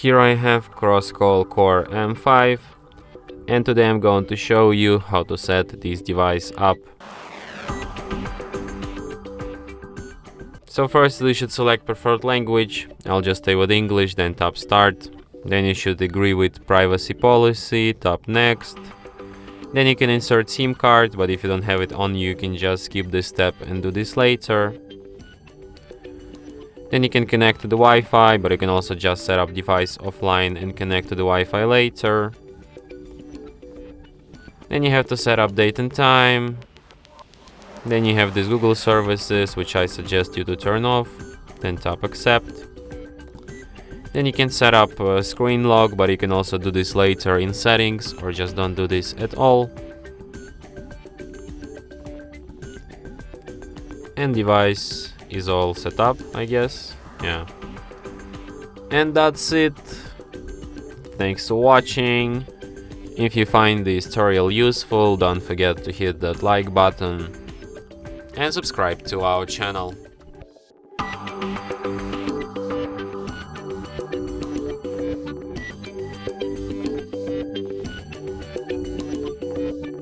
Here I have Crosscall Core M5, and today I'm going to show you how to set this device up. So first you should select preferred language. I'll just stay with English, then tap start. Then you should agree with privacy policy, tap next. Then you can insert SIM card, but if you don't have it on you can just skip this step and do this later. Then you can connect to the Wi-Fi, but you can also just set up device offline and connect to the Wi-Fi later. Then you have to set up date and time. Then you have these Google services, which I suggest you to turn off. Then tap accept. Then you can set up a screen lock, but you can also do this later in settings, or just don't do this at all. And device is all set up, I guess. Yeah. And that's it. Thanks for watching. If you find this tutorial useful, don't forget to hit that like button and subscribe to our channel.